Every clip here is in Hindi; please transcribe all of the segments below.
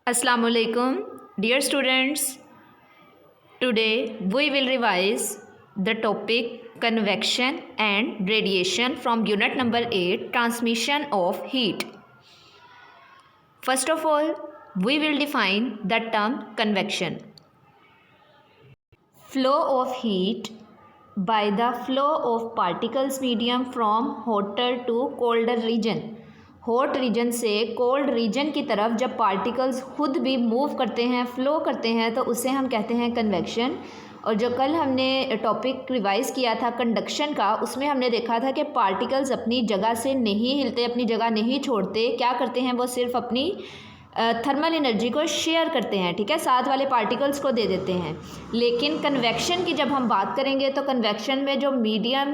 Assalamu alaikum, dear students. Today we will revise the topic convection and radiation from unit number 8, transmission of heat. First of all, we will define the term convection. Flow of heat by the flow of particles medium from hotter to colder region. Hot reason से कोल्ड रीजन की तरफ जब पार्टिकल्स खुद भी मूव करते हैं, फ्लो करते हैं, तो उसे हम कहते हैं कन्वेक्शन। और जो कल हमने टॉपिक रिवाइज़ किया था कंडक्शन का, उसमें हमने देखा था कि पार्टिकल्स अपनी जगह से नहीं हिलते, अपनी जगह नहीं छोड़ते। क्या करते हैं, वो सिर्फ अपनी थर्मल एनर्जी को शेयर करते हैं, ठीक है, साथ वाले पार्टिकल्स को दे देते हैं। लेकिन कन्वेक्शन की जब हम बात करेंगे तो कन्वेक्शन में जो मीडियम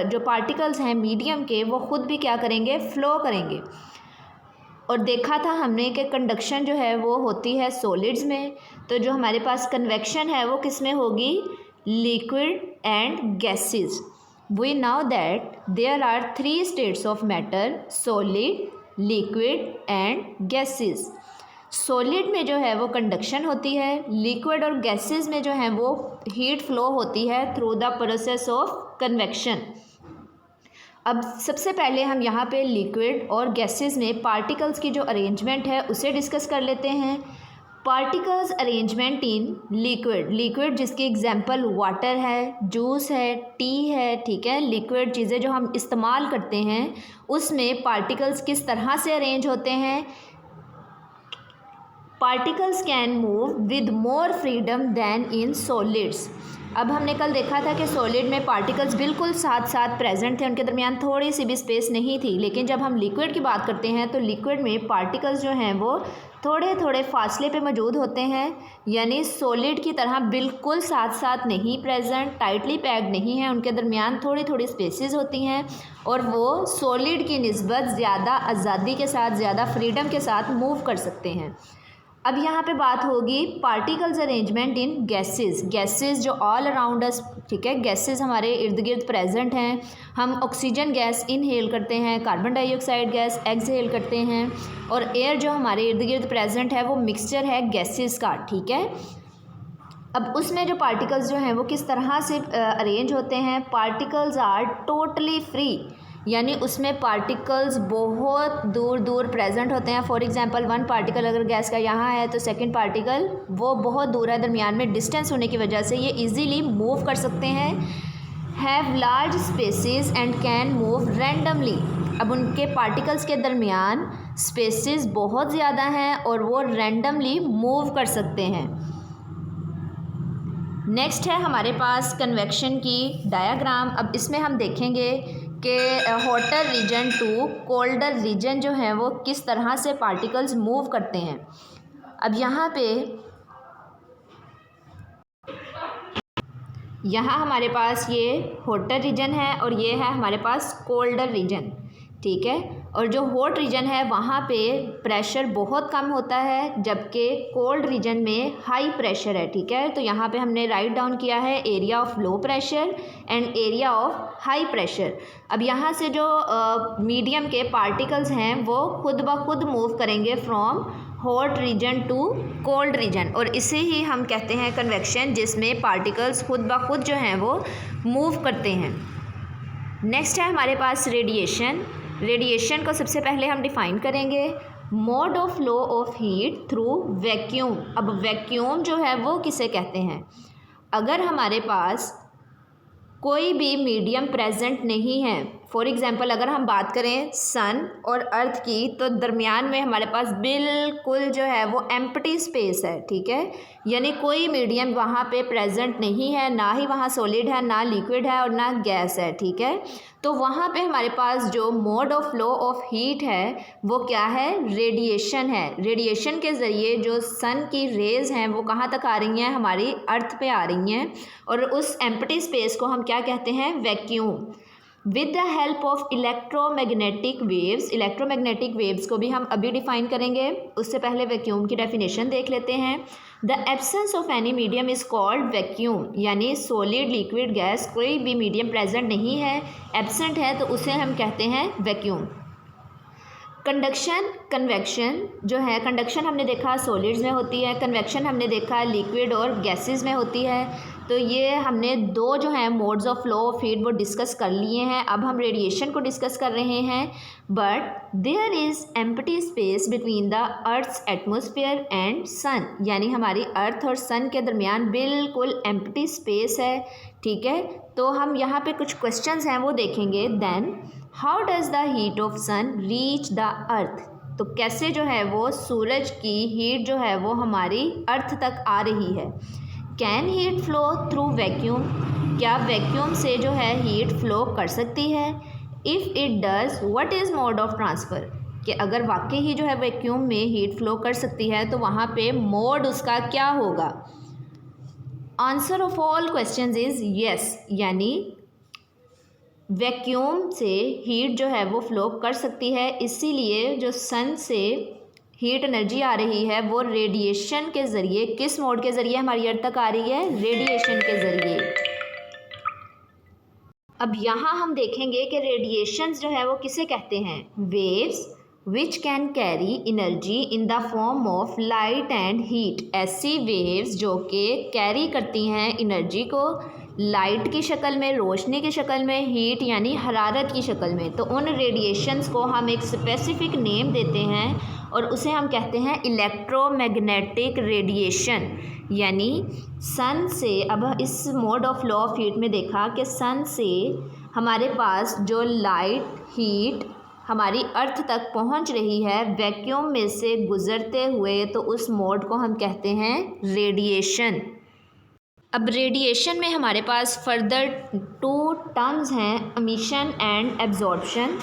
जो पार्टिकल्स हैं मीडियम के, वो ख़ुद भी क्या करेंगे, फ़्लो करेंगे। और देखा था हमने कि कंडक्शन जो है वो होती है सॉलिड्स में, तो जो हमारे पास कन्वेक्शन है वो किस में होगी, liquid and gases. We now that there are 3 states of matter, solid, liquid and gases. Solid में जो है वो कंडक्शन होती है, लिक्विड और गैसेस में जो है वो हीट फ्लो होती है through the process of convection. अब सबसे पहले हम यहाँ पे लिक्विड और गैसेस में पार्टिकल्स की जो अरेंजमेंट है उसे डिस्कस कर लेते हैं। Particles arrangement in liquid, liquid जिसकी एग्जांपल वाटर है, जूस है, टी है, ठीक है, लिक्विड चीज़ें जो हम इस्तेमाल करते हैं उसमें पार्टिकल्स किस तरह से अरेंज होते हैं। Particles can move with more freedom than in solids. अब हमने कल देखा था कि सॉलिड में पार्टिकल्स बिल्कुल साथ साथ प्रेजेंट थे, उनके दरमियान थोड़ी सी भी स्पेस नहीं थी। लेकिन जब हम लिक्विड की बात करते हैं तो लिक्विड में पार्टिकल्स जो हैं वो थोड़े थोड़े फासले पे मौजूद होते हैं, यानी सॉलिड की तरह बिल्कुल साथ साथ नहीं प्रेजेंट, टाइटली पैक्ड नहीं है, उनके दरमियान थोड़ी थोड़ी स्पेसेस होती हैं और वो सॉलिड की निस्बत ज़्यादा आज़ादी के साथ, ज़्यादा फ्रीडम के साथ मूव कर सकते हैं। अब यहाँ पे बात होगी पार्टिकल्स अरेंजमेंट इन गैसेस। गैसेस जो ऑल अराउंड अस, ठीक है, गैसेस हमारे इर्द गिर्द प्रेजेंट हैं। हम ऑक्सीजन गैस इनहेल करते हैं, कार्बन डाइऑक्साइड गैस एक्सहेल करते हैं, और एयर जो हमारे इर्द गिर्द प्रेजेंट है वो मिक्सचर है गैसेस का, ठीक है। अब उसमें जो पार्टिकल्स जो हैं वो किस तरह से अरेंज होते हैं, पार्टिकल्स आर टोटली फ्री, यानी उसमें पार्टिकल्स बहुत दूर दूर प्रेजेंट होते हैं। फॉर एग्जांपल 1 पार्टिकल अगर गैस का यहाँ है तो सेकंड पार्टिकल वो बहुत दूर है, दरमियान में डिस्टेंस होने की वजह से ये इजीली मूव कर सकते हैं। Have large spaces and can move randomly. अब उनके पार्टिकल्स के दरमियान स्पेसेस बहुत ज़्यादा हैं और वो रैंडमली मूव कर सकते हैं। नेक्स्ट है हमारे पास कन्वेक्शन की डायग्राम। अब इसमें हम देखेंगे कि hotter region to colder region जो है वो किस तरह से पार्टिकल्स मूव करते हैं। अब यहाँ हमारे पास ये हॉटर रीजन है और ये है हमारे पास कोल्डर रीजन, ठीक है। और जो हॉट रीजन है वहाँ पे प्रेशर बहुत कम होता है, जबकि कोल्ड रीजन में हाई प्रेशर है, ठीक है। तो यहाँ पे हमने राइट डाउन किया है area of low pressure and area of high pressure. अब यहाँ से जो मीडियम के पार्टिकल्स हैं वो खुद ब खुद मूव करेंगे from hot region to cold region, और इसे ही हम कहते हैं कन्वेक्शन, जिसमें पार्टिकल्स खुद ब खुद जो हैं वो मूव करते हैं। नेक्स्ट है हमारे पास रेडिएशन। रेडिएशन को सबसे पहले हम डिफ़ाइन करेंगे, mode of flow of heat through vacuum. अब वैक्यूम जो है वो किसे कहते हैं, अगर हमारे पास कोई भी मीडियम प्रेजेंट नहीं है, फॉर एग्ज़ाम्पल अगर हम बात करें सन और अर्थ की, तो दरमियान में हमारे पास बिल्कुल जो है वो एम्प्टी स्पेस है, ठीक है, यानी कोई मीडियम वहाँ पे प्रेजेंट नहीं है, ना ही वहाँ सॉलिड है, ना लिक्विड है और ना गैस है, ठीक है। तो वहाँ पे हमारे पास जो mode of flow of heat है वो क्या है, रेडिएशन है। रेडिएशन के ज़रिए जो सन की रेज़ हैं वो कहाँ तक आ रही हैं, हमारी अर्थ पे आ रही हैं, और उस एम्प्टी स्पेस को हम क्या कहते हैं, vacuum. With the help of electromagnetic waves, electromagnetic waves को भी हम अभी डिफाइन करेंगे, उससे पहले वैक्यूम की डेफिनेशन देख लेते हैं। The absence of any medium is called vacuum, यानी सॉलिड, लिक्विड, गैस कोई भी मीडियम प्रेजेंट नहीं है, एब्सेंट है, तो उसे हम कहते हैं वैक्यूम। कंडक्शन कन्वेक्शन जो है, कंडक्शन हमने देखा सॉलिड्स में होती है, कन्वेक्शन हमने देखा लिक्विड और गैसेस में होती है। तो ये हमने दो जो हैं modes of flow of heat वो डिस्कस कर लिए हैं। अब हम रेडिएशन को डिस्कस कर रहे हैं। But there is empty space between the earth's atmosphere and sun, यानी हमारी अर्थ और सन के दरमियान बिल्कुल एम्प्टी स्पेस है। ठीक है, तो हम यहाँ पे कुछ क्वेश्चंस हैं वो देखेंगे। Then how does the heat of sun reach the earth, तो कैसे जो है वो सूरज की हीट जो है वो हमारी अर्थ तक आ रही है। Can heat flow through vacuum, क्या वैक्यूम से जो है हीट फ्लो कर सकती है। If it does what is mode of transfer, कि अगर वाकई ही जो है वैक्यूम में हीट फ्लो कर सकती है तो वहाँ पे मोड उसका क्या होगा। Answer of all questions is yes, यानी वैक्यूम से हीट जो है वो फ्लो कर सकती है। इसीलिए जो सन से हीट एनर्जी आ रही है वो रेडिएशन के ज़रिए, किस मोड के ज़रिए हमारी अर्थ तक आ रही है, रेडिएशन के ज़रिए। अब यहाँ हम देखेंगे कि रेडिएशंस जो है वो किसे कहते हैं। Waves which can carry energy in the form of light and heat, ऐसी वेव्स जो कि कैरी करती हैं एनर्जी को लाइट की शक्ल में, रोशनी की शक्ल में, हीट यानी हरारत की शक्ल में। तो उन रेडिएशंस को हम एक स्पेसिफिक नेम देते हैं और उसे हम कहते हैं इलेक्ट्रोमैग्नेटिक रेडिएशन। यानी सन से, अब इस mode of law of heat में देखा कि सन से हमारे पास जो लाइट हीट हमारी अर्थ तक पहुंच रही है वैक्यूम में से गुजरते हुए, तो उस मोड को हम कहते हैं रेडिएशन। अब रेडिएशन में हमारे पास फर्दर टू टर्म्स हैं, एमिशन एंड एब्जॉर्प्शन।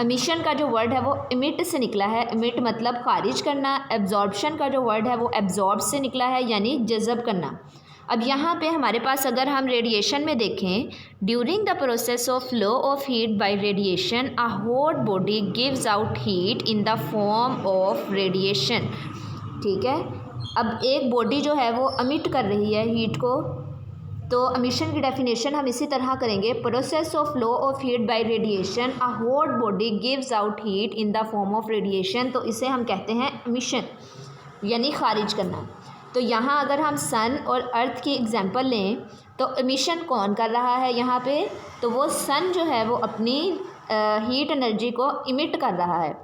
एमिशन का जो वर्ड है वो इमिट से निकला है, इमिट मतलब खारिज करना। एब्जॉर्प्शन का जो वर्ड है वो एब्जॉर्ब से निकला है, यानी जज़ब करना। अब यहाँ पे हमारे पास अगर हम रेडिएशन में देखें, during the process of flow of heat bye radiation a hot body gives out heat in the form of radiation. ठीक है, अब एक बॉडी जो है वो एमिट कर रही है हीट को, तो एमिशन की डेफिनेशन हम इसी तरह करेंगे, process of flow of heat bye radiation a hot body gives out heat in the form of radiation. तो इसे हम कहते हैं एमिशन, यानी खारिज करना। तो यहाँ अगर हम सन और अर्थ की एग्जांपल लें तो एमिशन कौन कर रहा है यहाँ पे, तो वो सन जो है वो अपनी हीट एनर्जी को इमिट कर रहा है।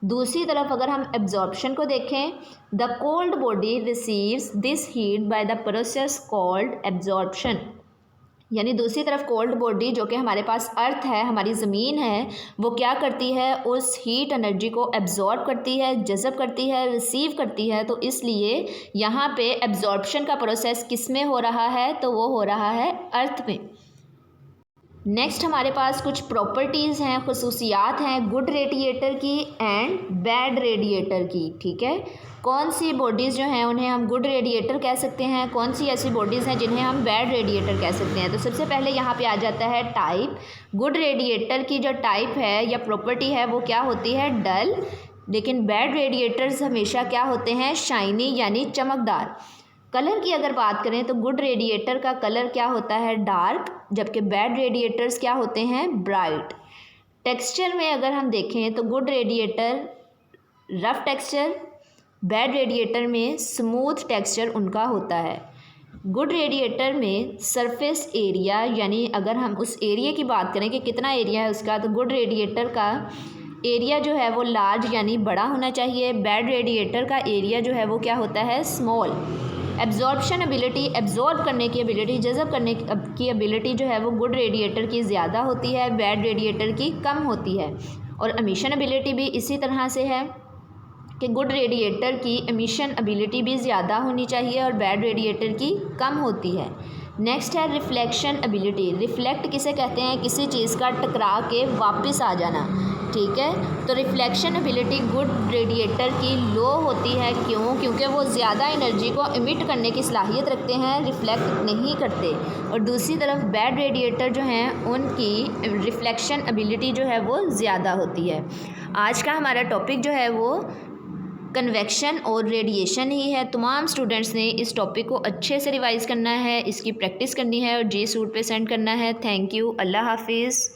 दूसरी तरफ अगर हम एब्जॉर्प्शन को देखें, the cold body receives this heat by the process called absorption. यानी दूसरी तरफ कोल्ड बॉडी जो कि हमारे पास अर्थ है, हमारी ज़मीन है, वो क्या करती है, उस हीट एनर्जी को एब्जॉर्ब करती है, जज़ब करती है, रिसीव करती है। तो इसलिए यहाँ पे एब्जॉर्प्शन का प्रोसेस किस में हो रहा है, तो वो हो रहा है अर्थ में। नेक्स्ट हमारे पास कुछ प्रॉपर्टीज़ हैं, खसूसियात हैं गुड रेडिएटर की एंड बैड रेडिएटर की। ठीक है, कौन सी बॉडीज़ जो हैं उन्हें हम गुड रेडिएटर कह सकते हैं, कौन सी ऐसी बॉडीज़ हैं जिन्हें हम बैड रेडिएटर कह सकते हैं। तो सबसे पहले यहाँ पे आ जाता है टाइप। गुड रेडिएटर की जो टाइप है या प्रॉपर्टी है वो क्या होती है, डल। लेकिन बैड रेडिएटर्स हमेशा क्या होते हैं, शाइनी यानी चमकदार। कलर की अगर बात करें तो गुड रेडिएटर का कलर क्या होता है, डार्क, जबकि बैड रेडिएटर्स क्या होते हैं, ब्राइट। टेक्सचर में अगर हम देखें तो good radiator rough texture, bad radiator में स्मूथ टेक्सचर उनका होता है। गुड रेडिएटर में सरफेस एरिया, यानी अगर हम उस एरिया की बात करें कि कितना एरिया है उसका, तो गुड रेडिएटर का एरिया जो है वो लार्ज यानी बड़ा होना चाहिए। बैड रेडिएटर का एरिया जो है वो क्या होता है, स्मॉल। एब्जॉर्प्शन एबिलिटी, एब्जॉर्ब करने की एबिलिटी, जज़ब करने की एबिलिटी जो है वो गुड रेडिएटर की ज़्यादा होती है, बैड रेडिएटर की कम होती है। और एमिशन एबिलिटी भी इसी तरह से है कि गुड रेडिएटर की एमिशन एबिलिटी भी ज़्यादा होनी चाहिए और बैड रेडिएटर की कम होती है। नेक्स्ट है रिफ्लेक्शन एबिलिटी। रिफ्लेक्ट किसे कहते हैं, किसी चीज़ का टकरा के वापस आ जाना। ठीक है, तो रिफ्लेक्शन एबिलिटी गुड रेडिएटर की लो होती है। क्यों, क्योंकि वो ज़्यादा एनर्जी को इमिट करने की सलाहियत रखते हैं, रिफ्लेक्ट नहीं करते। और दूसरी तरफ बैड रेडिएटर जो हैं उनकी रिफ्लेक्शन एबिलिटी जो है वो ज़्यादा होती है। आज का हमारा टॉपिक जो है वो कन्वेक्शन और रेडिएशन ही है। तमाम स्टूडेंट्स ने इस टॉपिक को अच्छे से रिवाइज़ करना है, इसकी प्रैक्टिस करनी है और जी सूट पे सेंड करना है। थैंक यू, अल्लाह हाफिज़।